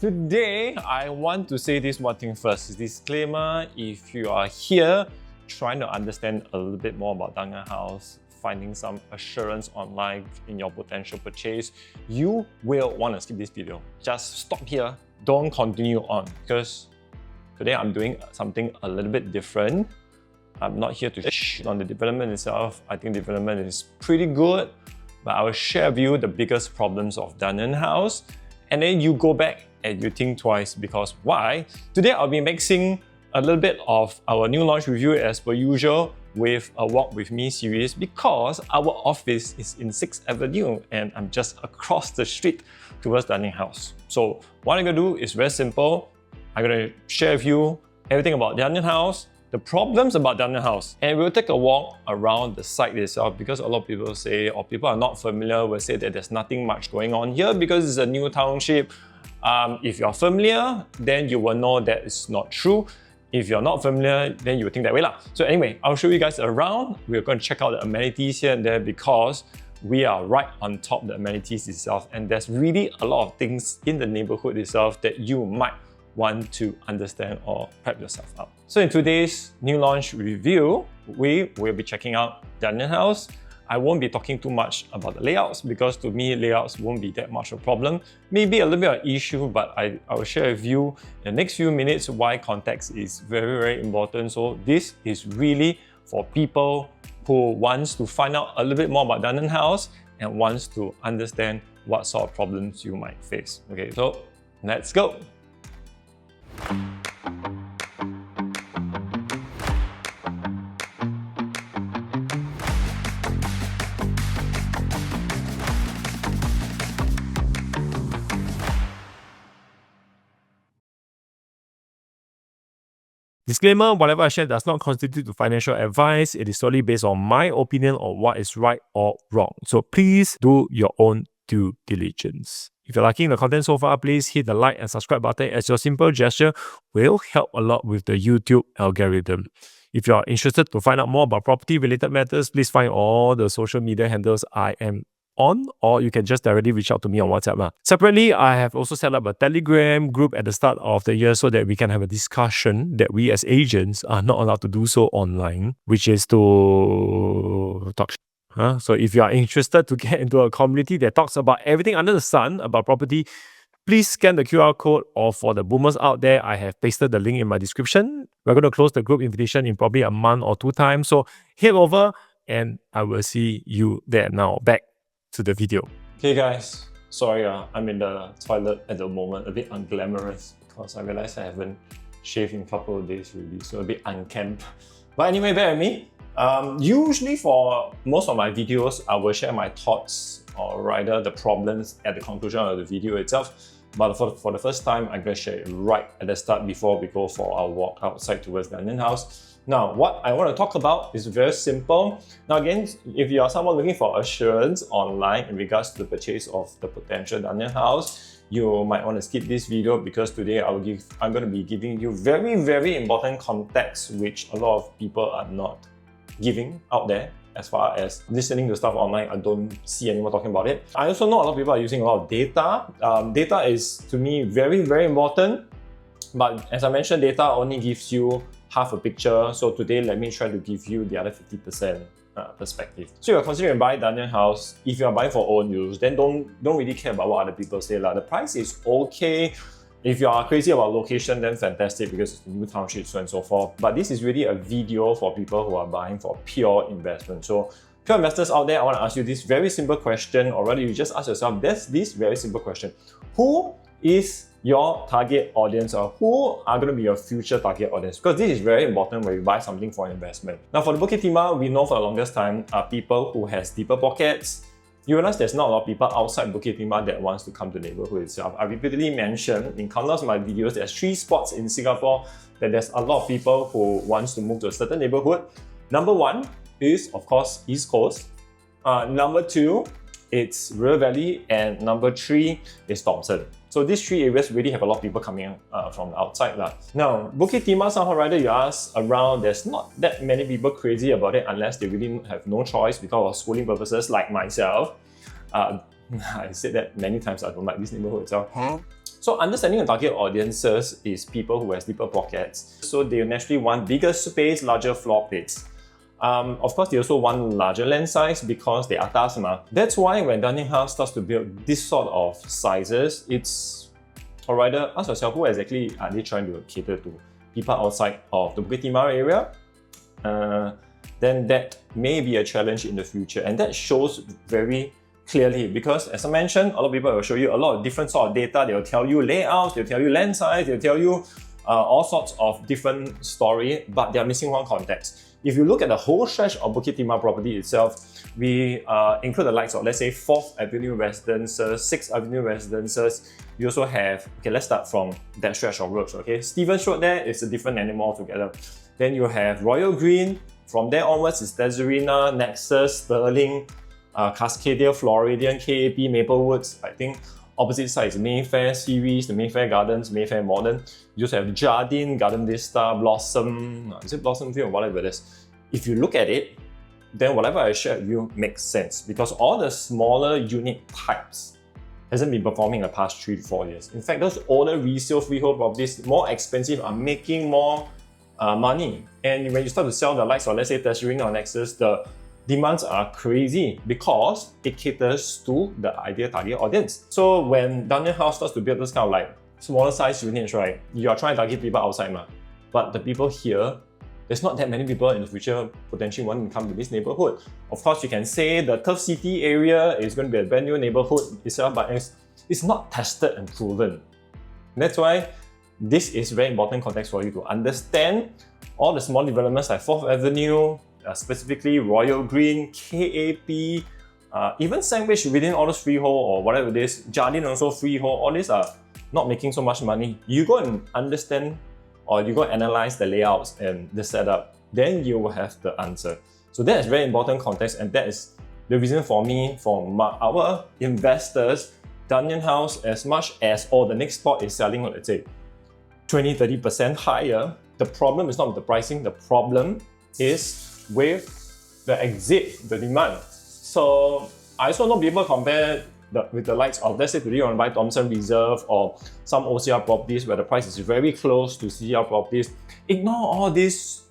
Today, I want to say this one thing first. Disclaimer, if you are here trying to understand a little bit more about Dunearn House, finding some assurance online in your potential purchase, you will want to skip this video. Just stop here, don't continue on, because today I'm doing something a little bit different. I'm not here to shit on the development itself. I think development is pretty good, but I will share with you the biggest problems of Dunearn House, and then you go back and you think twice, because why? Today I'll be mixing a little bit of our new launch review as per usual with a Walk With Me series, because our office is in 6th Avenue and I'm just across the street towards Dunearn House. So what I'm going to do is very simple. I'm going to share with you everything about Dunearn House, the problems about Dunearn House, and we'll take a walk around the site itself, because a lot of people say, or people are not familiar, will say that there's nothing much going on here because it's a new township. If you're familiar, then you will know that it's not true. If you're not familiar, then you will think that way lah. So anyway, I'll show you guys around. We're going to check out the amenities here and there, because we are right on top of the amenities itself, and there's really a lot of things in the neighborhood itself that you might want to understand or prep yourself up. So in today's new launch review, we will be checking out Dunearn House. I won't be talking too much about the layouts, because to me, layouts won't be that much of a problem. Maybe a little bit of issue, but I will share with you in the next few minutes why context is very, very important. So this is really for people who wants to find out a little bit more about Dunearn House and wants to understand what sort of problems you might face. Okay, so let's go. Disclaimer, whatever I share does not constitute financial advice. It is solely based on my opinion on what is right or wrong. So please do your own due diligence. If you're liking the content so far, please hit the like and subscribe button, as your simple gesture will help a lot with the YouTube algorithm. If you're interested to find out more about property related matters, please find all the social media handles I am on, or you can just directly reach out to me on WhatsApp. Separately, I have also set up a Telegram group at the start of the year so that we can have a discussion that we as agents are not allowed to do so online, which is to talk shit. So if you are interested to get into a community that talks about everything under the sun about property, please scan the QR code, or for the boomers out there, I have pasted the link in my description. We're going to close the group invitation in probably a month or 2 times, so head over and I will see you there. Now back to the video. Okay guys, sorry, I'm in the toilet at the moment, a bit unglamorous, because I realized I haven't shaved in a couple of days really, so a bit unkempt. But anyway, bear with me. Usually for most of my videos, I will share my thoughts, or rather the problems at the conclusion of the video itself. But for the first time, I'm going to share it right at the start before we go for our walk outside towards Dunearn House. Now, what I want to talk about is very simple. Now again, if you are someone looking for assurance online in regards to the purchase of the potential Dunearn House, you might want to skip this video, because today I'm going to be giving you very, very important context which a lot of people are not giving out there. As far as listening to stuff online, I don't see anyone talking about it. I also know a lot of people are using a lot of data. Data is, to me, very, very important. But as I mentioned, data only gives you half a picture. So today, let me try to give you the other 50% perspective. So you're considering buying Dunearn House. If you're buying for own use, then don't really care about what other people say. The price is okay. If you are crazy about location, then fantastic, because it's a new township, so and so forth. But this is really a video for people who are buying for pure investment. So pure investors out there, I want to ask you this very simple question, or rather you just ask yourself this very simple question. Who is your target audience, or who are going to be your future target audience? Because this is very important when you buy something for investment. Now for the Bukit Timah, we know for the longest time are people who has deeper pockets. You realize there's not a lot of people outside Bukit Timah that wants to come to the neighborhood itself. I repeatedly mentioned in countless of my videos, there's 3 spots in Singapore that there's a lot of people who wants to move to a certain neighborhood. Number 1 is, of course, East Coast. Number 2, it's River Valley, and number 3 is Thomson. So these 3 areas really have a lot of people coming from the outside. Now, Bukit Timah, somehow rather you ask around, there's not that many people crazy about it unless they really have no choice because of schooling purposes, like myself. I said that many times, I don't like this neighborhood itself. So understanding the target audiences is people who have deeper pockets. So they naturally want bigger space, larger floor plates. Of course, they also want larger lens size because they are atas ma. That's why when Dunearn House starts to build this sort of sizes, it's or rather ask yourself, who exactly are they trying to cater to? People outside of the Bukit Timah area? Then that may be a challenge in the future, and that shows very clearly because, as I mentioned, a lot of people will show you a lot of different sort of data. They'll tell you layouts, they'll tell you lens size, they'll tell you all sorts of different story, but they're missing one context. If you look at the whole stretch of Bukit Timah property itself, we include the likes of, let's say, 4th Avenue residences, 6th Avenue residences. You also have, okay, let's start from that stretch of roads, okay? Stevens Road there is a different animal altogether. Then you have Royal Green. From there onwards is Desirina, Nexus, Sterling, Cascadia, Floridian, KAP, Maplewoods. I think opposite side is Mayfair series, the Mayfair Gardens, Mayfair Modern. You also have Jardine, Garden Vista, Blossom, is it Blossom View or whatever it is? If you look at it, then whatever I shared with you makes sense because all the smaller unit types hasn't been performing in the past 3 to 4 years. In fact, those older resale freehold properties, more expensive, are making more money. And when you start to sell the likes of, let's say, Tesserine or Nexus, the demands are crazy because it caters to the ideal target audience. So when Dunearn House starts to build this kind of like smaller size units, right, you are trying to target people outside, but the people here, there's not that many people in the future potentially wanting to come to this neighborhood. Of course, you can say the Turf City area is going to be a brand new neighborhood itself, but it's not tested and proven. That's why this is very important context for you to understand all the small developments like 4th Avenue, specifically Royal Green, KAP, even sandwich within all those freehold or whatever it is, Jardine also freehold, all these are not making so much money. You go and understand or you go and analyze the layouts and the setup, then you will have the answer. So that is very important context, and that is the reason for me, for our investors, Dunearn House, as much as the next spot is selling, let's say, 20-30% higher, the problem is not with the pricing, the problem is with the exit, the demand. So I also know people compare with the likes of, let's say today you want to buy Thomson Reserve or some OCR properties where the price is very close to CCR properties. Ignore all this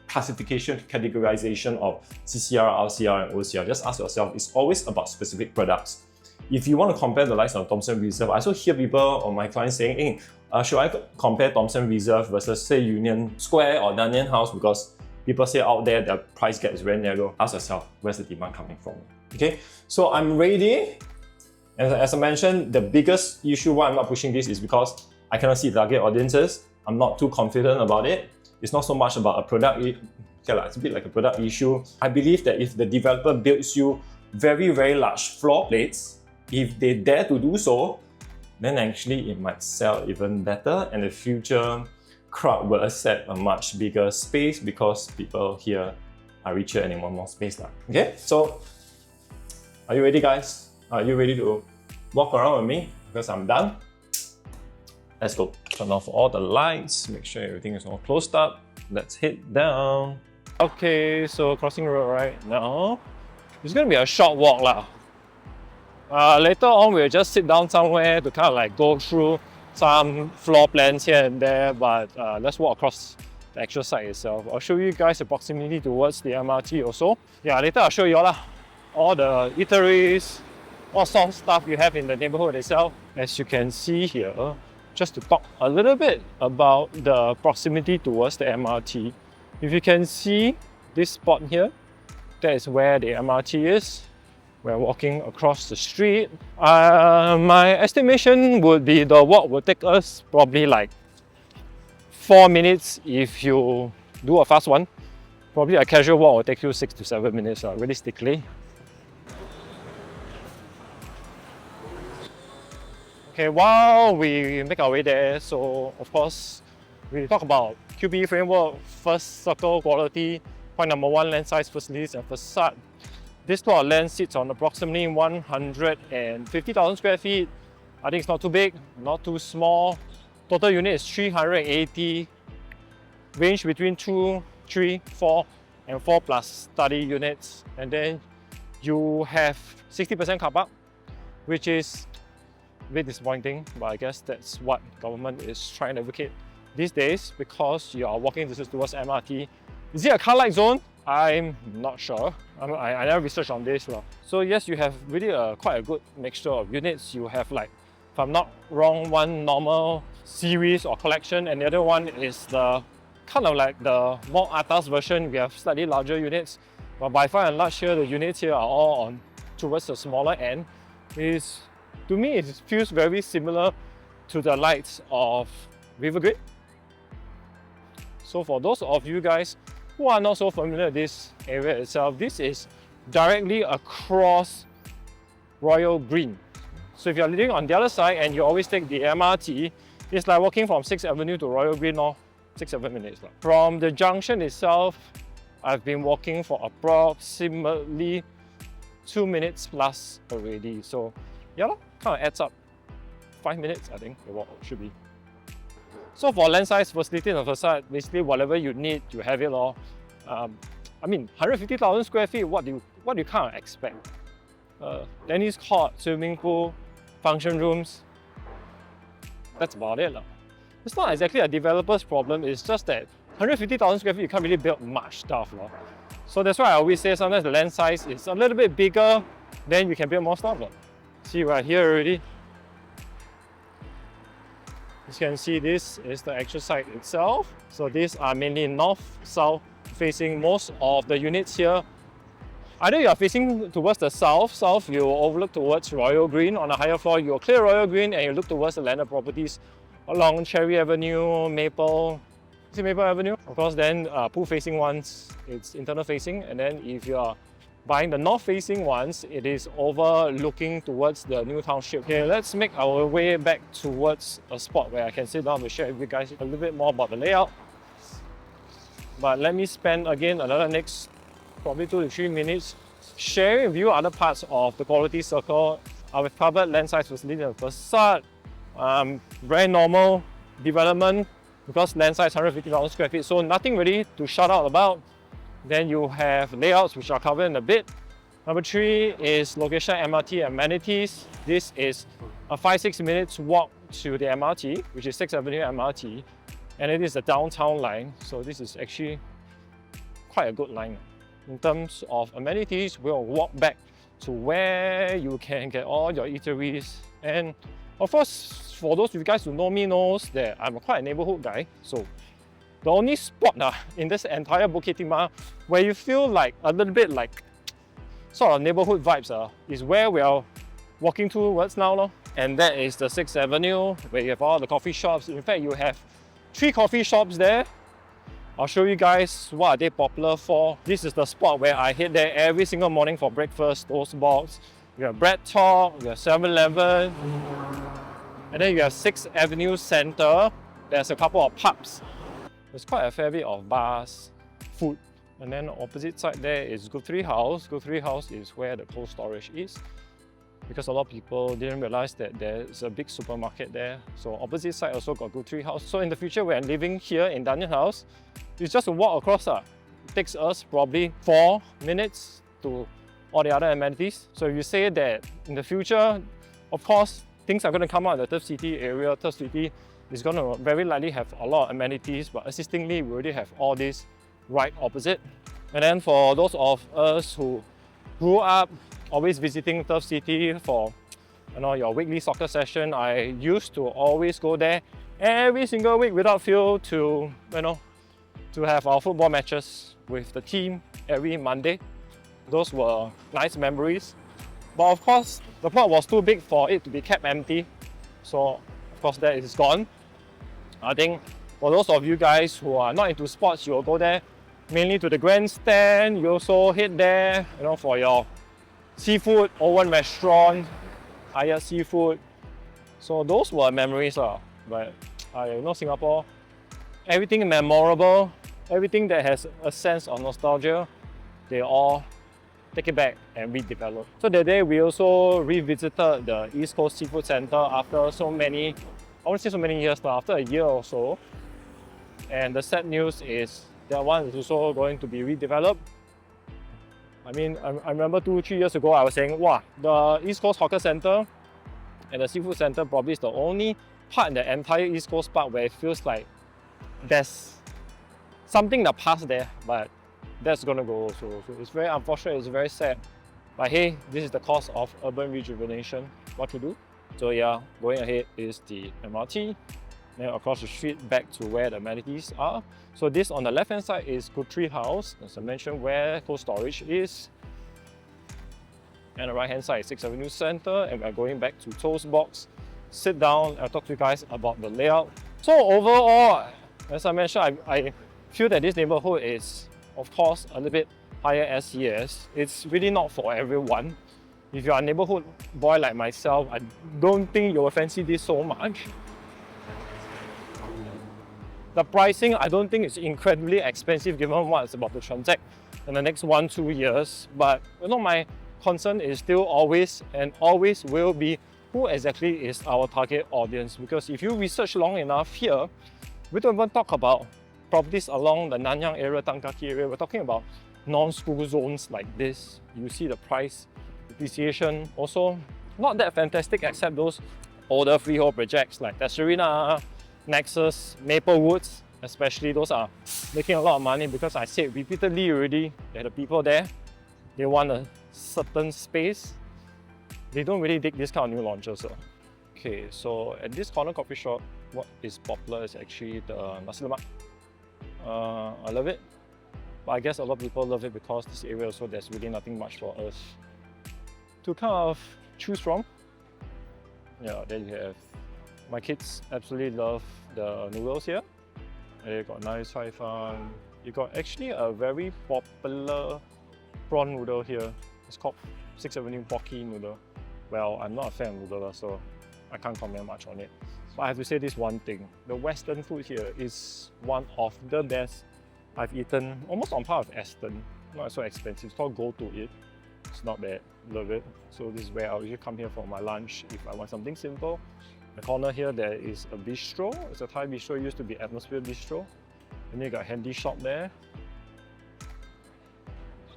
classification, categorization of CCR, RCR and OCR. Just ask yourself, it's always about specific products. If you want to compare the likes of Thomson Reserve, I also hear people or my clients saying, hey, should I compare Thomson Reserve versus say Union Square or Dunearn House, because people say out there the price gap is very narrow. Ask yourself, where's the demand coming from? Okay, so I'm ready. As I mentioned, the biggest issue why I'm not pushing this is because I cannot see target audiences. I'm not too confident about it. It's not so much about a product. It's a bit like a product issue. I believe that if the developer builds you very, very large floor plates, if they dare to do so, then actually it might sell even better, and the future crowd will accept a much bigger space because people here are richer and they want more space. Okay, so are you ready, guys? Are you ready to walk around with me? Because I'm done. Let's go. Turn off all the lights, make sure everything is all closed up. Let's head down. Okay, so crossing road right now. It's gonna be a short walk lah. Later on, we'll just sit down somewhere to kind of like go through some floor plans here and there, but let's walk across the actual site itself. I'll show you guys the proximity towards the MRT also. Yeah, later I'll show you all the eateries, all sorts of stuff you have in the neighborhood itself. As you can see here, just to talk a little bit about the proximity towards the MRT. If you can see this spot here, that is where the MRT is. We're walking across the street. My estimation would be the walk will take us probably like 4 minutes if you do a fast one. Probably a casual walk will take you 6 to 7 minutes realistically. Okay, while we make our way there, so of course, we talk about QPE Framework, first circle quality, point number 1, lens size, facilities and facade. This plot of land sits on approximately 150,000 square feet. I think it's not too big, not too small. Total unit is 380, range between 2, 3, 4 and 4 plus study units. And then you have 60% car park, which is A bit disappointing, but I guess that's what government is trying to advocate these days because you are walking distance towards MRT. Is it a car light zone? I'm not sure. I never researched on this. So yes, you have really quite a good mixture of units. You have, like, if I'm not wrong, one normal series or collection, and the other one is the kind of like the more atas version. We have slightly larger units, but by far and large here, the units here are all on towards the smaller end. To me, it feels very similar to the likes of Rivergrid. So for those of you guys who are not so familiar with this area itself, this is directly across Royal Green. So if you're living on the other side and you always take the MRT, it's like walking from 6th Avenue to Royal Green, or 6-7 minutes. From the junction itself, I've been walking for approximately 2 minutes plus already. So yeah, kind of adds up. 5 minutes, I think the walk should be. So for land size, facility on the facade, basically whatever you need, you have it all. I mean, 150,000 square feet, what do you kind of expect? Tennis court, swimming pool, function rooms. That's about it. It's not exactly a developer's problem, it's just that 150,000 square feet, you can't really build much stuff. So that's why I always say sometimes the land size is a little bit bigger, then you can build more stuff. See, we're here already. As you can see, this is the actual site itself. So these are mainly north-south facing. Most of the units here, either you are facing towards the south, you overlook towards Royal Green. On a higher floor, you'll clear Royal Green and you look towards the landed properties along Cherry Avenue, Maple. Is it Maple Avenue? Of course, then pool facing ones, it's internal facing. And then if you are buying the north facing ones, it is overlooking towards the new township. Okay, let's make our way back towards a spot where I can sit down to share with you guys a little bit more about the layout. But let me spend again another next probably 2 to 3 minutes sharing with you other parts of the quality circle. We've covered land size, facility and facade, very normal development because land size 150,000 square feet, so nothing really to shout out about. Then you have layouts, which I'll cover in a bit. Number 3 is location, MRT amenities. This is a 5-6 minutes walk to the MRT, which is 6th Avenue MRT, and it is the downtown line. So this is actually quite a good line. In terms of amenities, we'll walk back to where you can get all your eateries. And of course, for those of you guys who know me knows that I'm quite a neighborhood guy. So the only spot in this entire Bukit Timah where you feel like a little bit like sort of neighborhood vibes is where we are walking towards now. And that is the 6th Avenue where you have all the coffee shops. In fact, you have 3 coffee shops there. I'll show you guys what are they popular for. This is the spot where I hit there every single morning for breakfast, toast box. You have Bread Talk, you have 7-Eleven, and then you have 6th Avenue Centre. There's a couple of pubs. There's quite a fair bit of bars, food. And then opposite side there is Guthrie House. Guthrie House is where the cold storage is, because a lot of people didn't realize that there's a big supermarket there. So opposite side also got Guthrie House. So in the future, when I'm living here in Dunearn House, it's just a walk across. It takes us probably 4 minutes to all the other amenities. So if you say that in the future, of course, things are going to come out in the Turf City area. Turf City is going to very likely have a lot of amenities, but assistingly, we already have all this right opposite. And then for those of us who grew up always visiting Turf City for your weekly soccer session, I used to always go there every single week without fail to to have our football matches with the team every Monday. Those were nice memories. But of course, the plot was too big for it to be kept empty. So of course that is gone. I think for those of you guys who are not into sports, you'll go there mainly to the grandstand. You also hit there, for your seafood, Owen restaurant, Ayat seafood. So those were memories. But Singapore, everything memorable, everything that has a sense of nostalgia, they all take it back and redevelop. So that day we also revisited the East Coast Seafood Centre after so many, I won't say so many years, but after a year or so. And the sad news is that one is also going to be redeveloped. I mean, I remember 2-3 years ago I was saying, wow, the East Coast Hawker Centre, And the seafood centre probably is the only part in the entire East Coast Park where it feels like there's something that passed there, but that's gonna go also. So it's very unfortunate, it's very sad. But hey, this is the cost of urban rejuvenation. What to do? So yeah, going ahead is the MRT. Then across the street back to where the amenities are. So this on the left hand side is Guthrie House, as I mentioned, where cold storage is. And the right hand side is 6th Avenue Centre, and we're going back to Toast Box. Sit down and talk to you guys about the layout. So overall, as I mentioned, I feel that this neighborhood is, of course, a little bit higher SES. It's really not for everyone. If you're a neighborhood boy like myself, I don't think you will fancy this so much. The pricing, I don't think it's incredibly expensive given what's about to transact in the next 1-2 years. But you know, my concern is still always and always will be who exactly is our target audience. Because if you research long enough here, we don't even talk about properties along the Nanyang area, Tan Kah Kee area. We're talking about non-school zones like this. You see the price appreciation also not that fantastic, except those older freehold projects like Tesserina, Nexus, Maplewoods, especially. Those are making a lot of money because I said repeatedly already that the people there, they want a certain space. They don't really dig this kind of new launches. Okay, so at this corner coffee shop, what is popular is actually the nasi lemak. I love it, but I guess a lot of people love it because this area also there's really nothing much for us to kind of choose from. Yeah, there you have. My kids absolutely love the noodles here. They got nice high-fun. You got actually a very popular prawn noodle here. It's called 6th Avenue Pocky noodle. Well, I'm not a fan of noodle, so I can't comment much on it. But I have to say this one thing. The Western food here is one of the best I've eaten, almost on par with Aston. Not so expensive. It's called Go To Eat. It's not bad. Love it. So this is where I usually come here for my lunch if I want something simple. In the corner here, there is a bistro. It's a Thai bistro. It used to be Atmosphere Bistro. And then you got a handy shop there.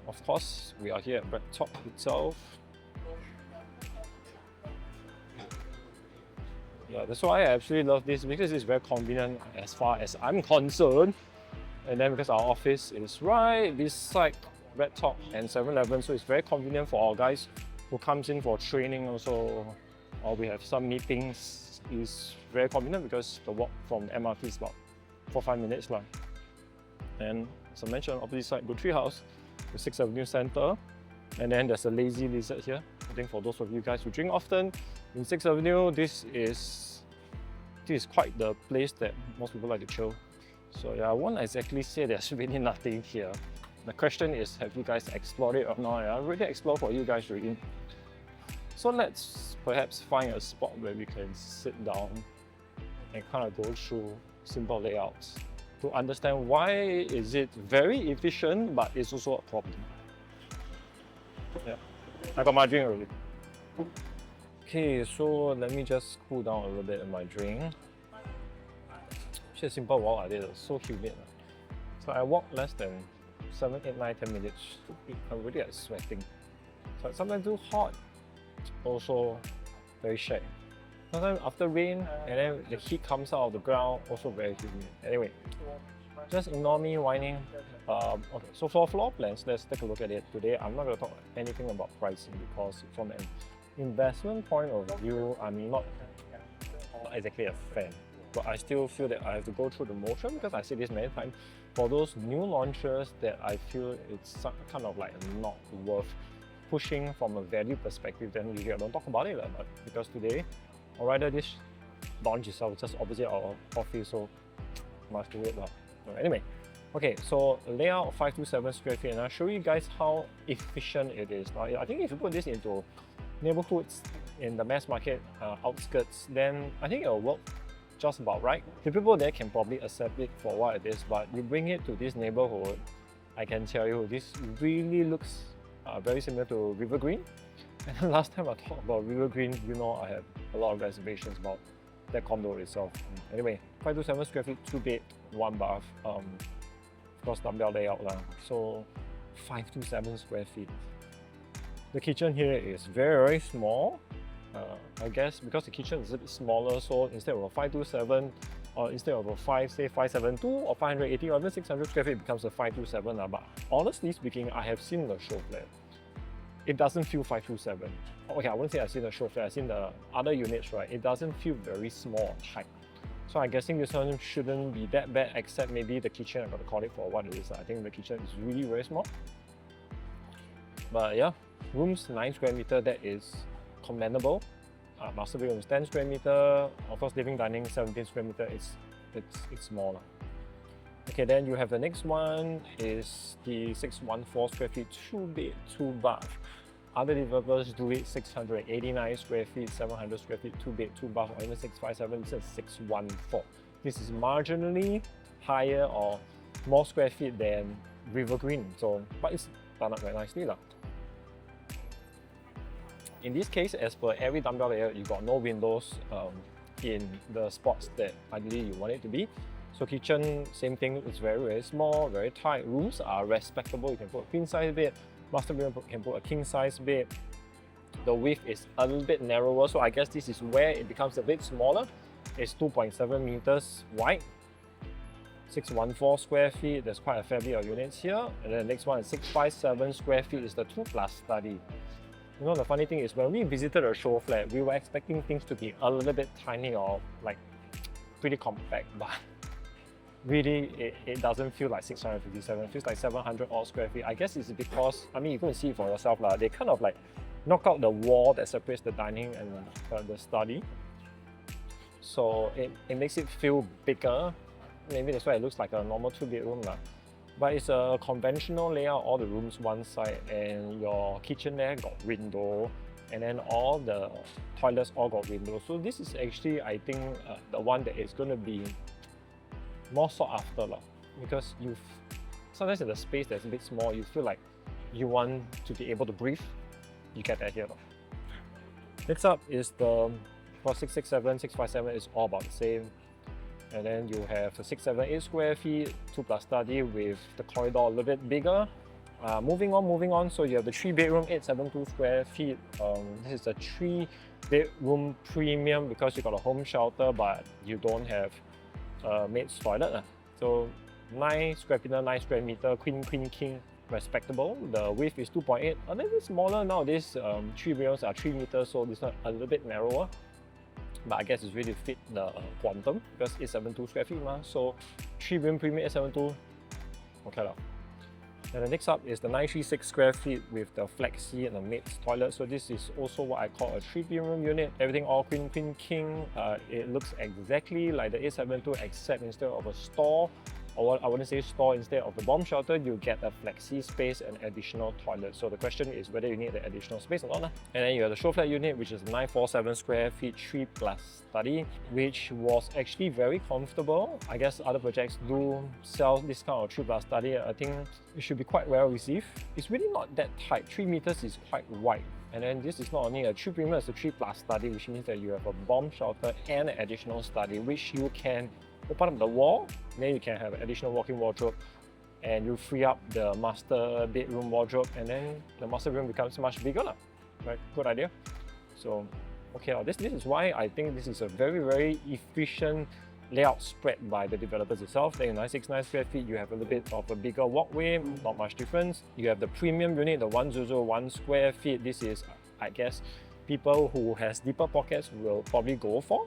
Of course, we are here at Bread Talk itself. Yeah, that's why I absolutely love this, because it's very convenient as far as I'm concerned. And then because our office is right beside Bread Talk and 7-Eleven, so it's very convenient for our guys who comes in for training also, or we have some meetings. Is very convenient because the walk from the MRT is about 4-5 minutes. And as I mentioned, opposite side, Guthrie House, the 6th Avenue Centre. And then there's a Lazy Lizard here. I think for those of you guys who drink often, in 6th Avenue, this is quite the place that most people like to chill. So yeah, I won't exactly say there's really nothing here. The question is, have you guys explored it or not? I've already explored for you guys really. So let's perhaps find a spot where we can sit down and kind of go through simple layouts to understand why is it very efficient, but it's also a problem. Yeah, I got my drink already. Okay, so let me just cool down a little bit in my drink. It's a simple walk I did, it's so humid. So I walked less than 7, 8, 9, 10 minutes. I'm really sweating. So it's sometimes too hot. Also very shag. Sometimes after rain and then the heat comes out of the ground, also very humid. Anyway, just ignore me whining. Okay, so for floor plans, let's take a look at it. Today I'm not going to talk anything about pricing because from an investment point of view, I'm not exactly a fan. But I still feel that I have to go through the motion because I said this many times. For those new launches that I feel it's kind of like not worth pushing from a value perspective, then usually I don't talk about it. But because today, or rather this launch itself is just opposite our office, so must do it. Anyway, okay, so layout of 527 square feet, and I'll show you guys how efficient it is. Now, I think if you put this into neighborhoods in the mass market outskirts, then I think it'll work just about right. The people there can probably accept it for what it is, but you bring it to this neighborhood, I can tell you this really looks very similar to River Green. And last time I talked about River Green, you know I have a lot of reservations about that condo itself. Anyway, 527 square feet, 2 bed, 1 bath. Of course, dumbbell layout lah. So 527 square feet. The kitchen here is very, very small. I guess because the kitchen is a bit smaller, so instead of a 527 or instead of a 572 or 580 or even 600 square feet, it becomes a 527. But honestly speaking, I have seen the show flat. It doesn't feel 527. Okay, I wouldn't say I've seen the show flat, I've seen the other units, right? It doesn't feel very small or tight. So I'm guessing this one shouldn't be that bad, except maybe the kitchen. I'm gonna call it for what it is. I think the kitchen is really very small. But yeah, rooms 9 square meter, that is commendable. Master bedroom is 10 square meter. Of course, living dining 17 square meter. It's smaller. Okay, then you have the next one is the 614 square feet, 2 bed, 2 bath. Other developers do it 689 square feet, 700 square feet, 2 bed, 2 bath, or even 657. This is 614. This is marginally higher or more square feet than River Green. So, but it's done up very nicely lah. In this case, as per every dumbbell layer, you got no windows in the spots that ideally you want it to be. So kitchen, same thing, it's very, very small, very tight. Rooms are respectable. You can put a queen size bed. Master bedroom can put a king size bed. The width is a little bit narrower, so I guess this is where it becomes a bit smaller. It's 2.7 meters wide. 614 square feet, there's quite a fair bit of units here. And then the next one is 657 square feet, is the 2+ study. You know, the funny thing is when we visited a show flat, we were expecting things to be a little bit tiny or like pretty compact, but really it doesn't feel like 657, it feels like 700 odd square feet. I guess it's because, I mean, you can see it for yourself lah. They kind of like knock out the wall that separates the dining and the study. So it makes it feel bigger. Maybe that's why it looks like a normal 2-bedroom lah. But it's a conventional layout, all the rooms one side, and your kitchen there got window, and then all the toilets all got windows. So this is actually, I think, the one that is going to be more sought after lah. Because sometimes in the space that's a bit small, you feel like you want to be able to breathe. You get that here lah. Next up is the, for 667, 657 is all about the same. And then you have a 678 square feet, 2+ study with the corridor a little bit bigger. Moving on, so you have the 3-bedroom, 872 square feet. This is a 3-bedroom premium because you got a home shelter, but you don't have a maid's toilet. So 9 square meter, queen, king, respectable. The width is 2.8, a little bit smaller nowadays. 3 bedrooms are 3 meters, so this one a little bit narrower. But I guess it's really fit the quantum because 872 square feet ma. So 3-bedroom premium 872, okay lah. And the next up is the 936 square feet with the flexi and the maid's toilet. So this is also what I call a 3-bedroom unit. Everything all queen, king. It looks exactly like the 872 except instead of a store, or I wouldn't say store, instead of the bomb shelter, you get a flexi space and additional toilet. So the question is whether you need the additional space or not. And then you have the show flat unit, which is 947 square feet, 3+ study, which was actually very comfortable. I guess other projects do sell this kind of 3+ study. I think it should be quite well received. It's really not that tight. 3 meters is quite wide. And then this is not only a 3 premium, it's a 3+ study, which means that you have a bomb shelter and an additional study, which you can open up the wall, then you can have an additional walk-in wardrobe, and you free up the master bedroom wardrobe, and then the master bedroom becomes much bigger lah. Right? Good idea. So, okay, this is why I think this is a very, very efficient layout spread by the developers itself. Then in 969 square feet, you have a little bit of a bigger walkway, not much difference. You have the premium unit, the 1001 square feet. This is, I guess, people who has deeper pockets will probably go for,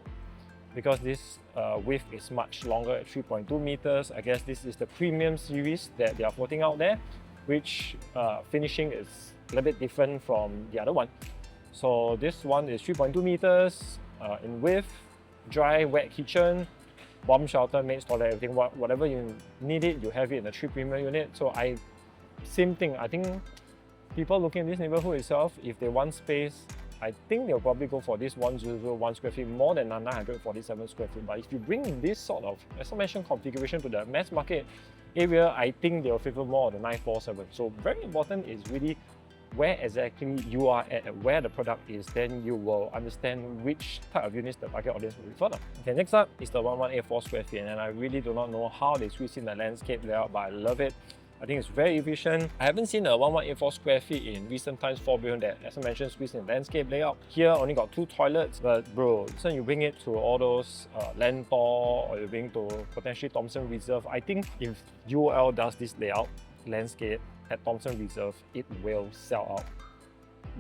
because this width is much longer at 3.2 meters. I guess this is the premium series that they are floating out there, which finishing is a little bit different from the other one. So this one is 3.2 meters in width, dry, wet kitchen, bomb shelter, maid's toilet, everything. Whatever you need it, you have it in the 3 premium unit. So same thing, I think people looking at this neighborhood itself, if they want space, I think they'll probably go for this 1001 square feet more than 947 square feet. But if you bring this sort of, as I mentioned, configuration to the mass market area, I think they'll favor more of the 947. So very important is really where exactly you are at, where the product is, then you will understand which type of units the target audience will prefer. Okay, next up is the 1184 square feet, and I really do not know how they squeeze in the landscape layout, but I love it. I think it's very efficient. I haven't seen a 1184 square feet in recent times 4-bedroom that, as I mentioned, squeezed in landscape layout. Here only got 2 toilets, but bro, so you bring it to all those Lentor, or you bring to potentially Thomson Reserve. I think if UOL does this layout, landscape at Thomson Reserve, it will sell out.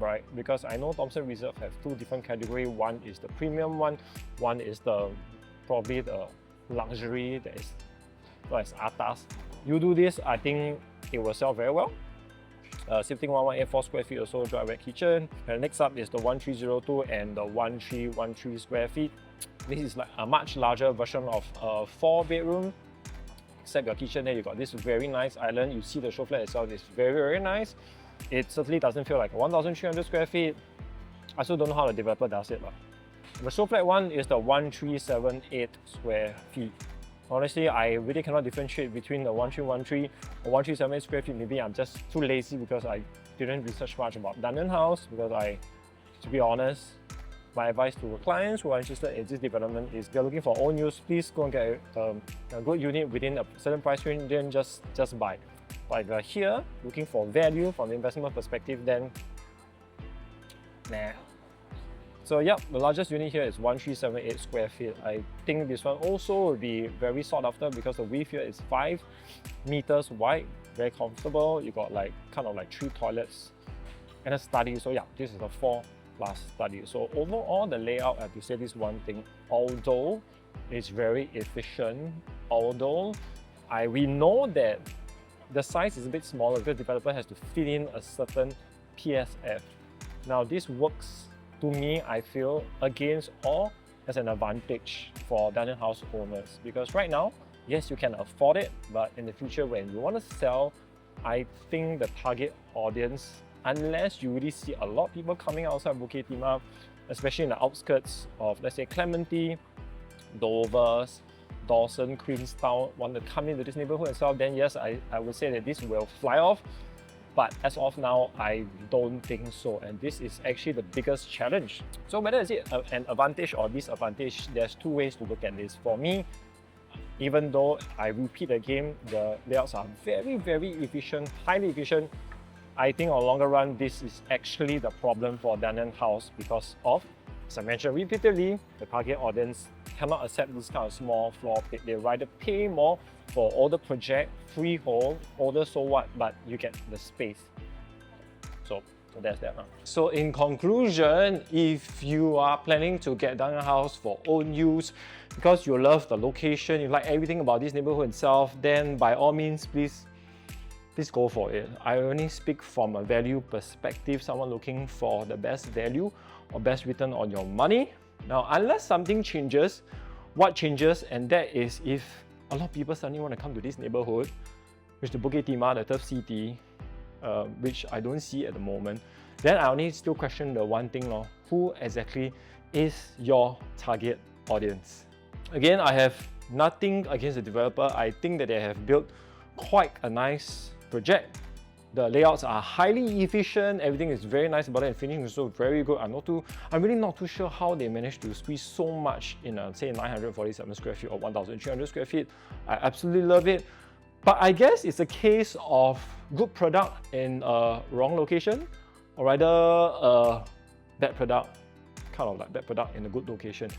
Right, because I know Thomson Reserve have 2 different categories. One is the premium one is the probably the luxury that is as atas. You do this, I think it will sell very well. Sifting 1184 square feet also, dry wet kitchen. And next up is the 1302 and the 1313 square feet. This is like a much larger version of a 4-bedroom. Except your kitchen there, you got this very nice island. You see the show flat itself is very, very nice. It certainly doesn't feel like 1,300 square feet. I also don't know how the developer does it. The show flat one is the 1378 square feet. Honestly, I really cannot differentiate between the 1313 or 1378 square feet. Maybe I'm just too lazy because I didn't research much about Dunearn house. Because to be honest, my advice to clients who are interested in this development is if you're looking for own use, please go and get a good unit within a certain price range, then just buy. But if you're here looking for value from the investment perspective, then nah. So yeah, the largest unit here is 1378 square feet. I think this one also will be very sought after because the width here is 5 meters wide, very comfortable. You got like kind of like 3 toilets and a study. So yeah, this is a 4+ study. So overall, the layout, I have to say this one thing, although it's very efficient, although we know that the size is a bit smaller because the developer has to fit in a certain PSF. Now this works, to me, I feel, against or as an advantage for Dunearn house owners, because right now, yes, you can afford it, but in the future when you want to sell, I think the target audience, unless you really see a lot of people coming outside Bukit Timah, especially in the outskirts of, let's say, Clementi, Dovers, Dawson, Queenstown, want to come into this neighborhood and sell, then yes, I would say that this will fly off. But as of now, I don't think so, and this is actually the biggest challenge. So whether is it an advantage or disadvantage, there's 2 ways to look at this. For me, even though I repeat again, the layouts are very, very efficient, highly efficient, I think on longer run, this is actually the problem for Dunearn house because of, as I mentioned repeatedly, the target audience cannot accept this kind of small floor plate. They rather pay more for older project, freehold, older so what, but you get the space. So that's that. So in conclusion, if you are planning to get Dunearn house for own use, because you love the location, you like everything about this neighborhood itself, then by all means, please go for it. I only speak from a value perspective, someone looking for the best value or best return on your money. Now, unless something changes, what changes? And that is if a lot of people suddenly want to come to this neighborhood, which the Bukit Timah, the Turf City, which I don't see at the moment, then I only still question the one thing, who exactly is your target audience? Again, I have nothing against the developer. I think that they have built quite a nice project. The layouts are highly efficient, everything is very nice about it, and finishing is also very good. I'm really not too sure how they managed to squeeze so much in say 947 square feet or 1,300 square feet. I absolutely love it. But I guess it's a case of good product in a wrong location, or rather bad product, kind of like bad product in a good location.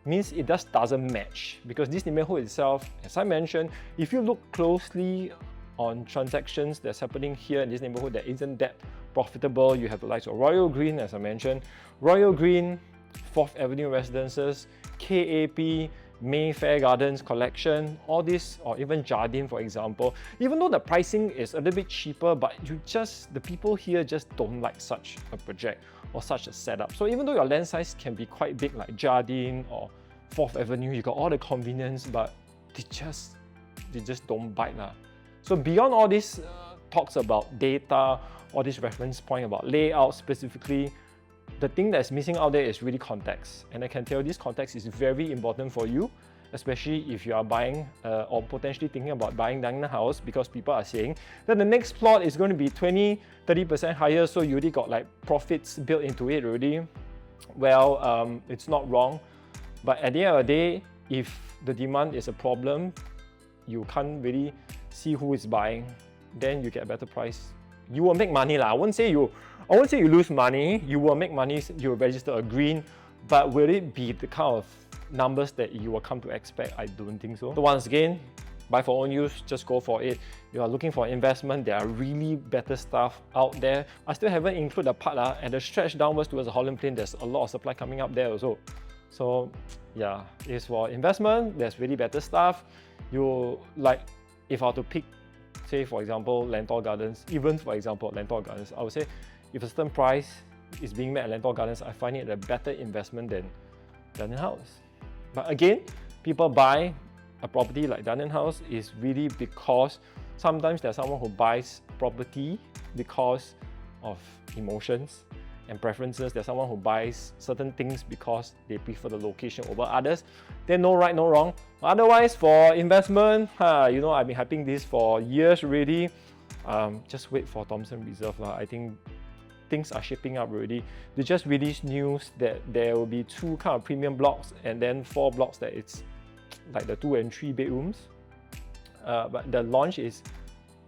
Means it just doesn't match, because this neighborhood itself, as I mentioned, if you look closely on transactions that's happening here in this neighborhood that isn't that profitable, you have the likes of Royal Green, as I mentioned, Royal Green, 4th Avenue Residences, KAP, Mayfair Gardens Collection, all this, or even Jardine, for example. Even though the pricing is a little bit cheaper, but the people here just don't like such a project or such a setup. So even though your land size can be quite big like Jardine or 4th Avenue, you got all the convenience, but they just don't bite lah. So beyond all this talks about data, all this reference point about layout specifically, the thing that's missing out there is really context. And I can tell this context is very important for you, especially if you are buying or potentially thinking about buying Dunearn house, because people are saying that the next plot is going to be 20-30% higher, so you already got like profits built into it already. Well, it's not wrong, but at the end of the day, if the demand is a problem, you can't really see who is buying. then you get a better price. You will make money lah. I won't say you lose money. You will make money. You will register a green, but will it be the kind of numbers that you will come to expect? I don't think so. So once again, buy for own use, just go for it. You are looking for investment, there are really better stuff out there. I still haven't included the part at the stretch downwards towards the Holland Plain, there's a lot of supply coming up there also. So yeah, it's for investment, there's really better stuff. You like, if I were to pick, say for example, Lentor Gardens, even for example, Lentor Gardens, I would say if a certain price is being met at Lentor Gardens, I find it a better investment than Dunearn House. But again, people buy a property like Dunearn House is really because sometimes there's someone who buys property because of emotions and preferences. There's someone who buys certain things because they prefer the location over others. There's no right, no wrong. Otherwise, for investment, you know, I've been hyping this for years already. Just wait for Thomson Reserve. I think things are shaping up already. They just released news that there will be 2 kind of premium blocks and then 4 blocks that it's like the 2 and 3 bedrooms. But the launch is,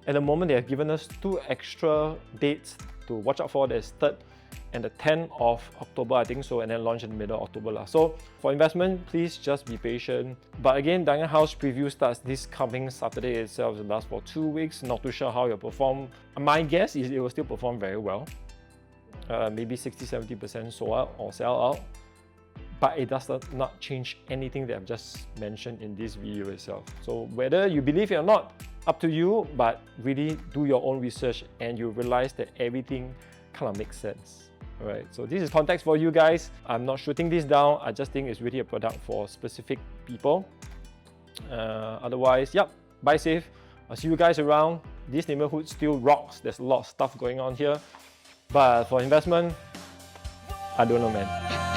at the moment they have given us 2 extra dates to watch out for. There's 3rd and the 10th of October, I think so, and then launch in the middle of October. So for investment, please just be patient. But again, Dunearn House preview starts this coming Saturday itself. It lasts for 2 weeks. Not too sure how it will perform. My guess is it will still perform very well. Maybe 60-70% sold out or sell out. But it does not change anything that I've just mentioned in this video itself. So whether you believe it or not, up to you, but really do your own research and you realize that everything kind of makes sense. Alright, so this is context for you guys. I'm not shooting this down, I just think it's really a product for specific people. Otherwise, yep, buy safe. I'll see you guys around. This neighborhood still rocks, there's a lot of stuff going on here. But for investment, I don't know, man.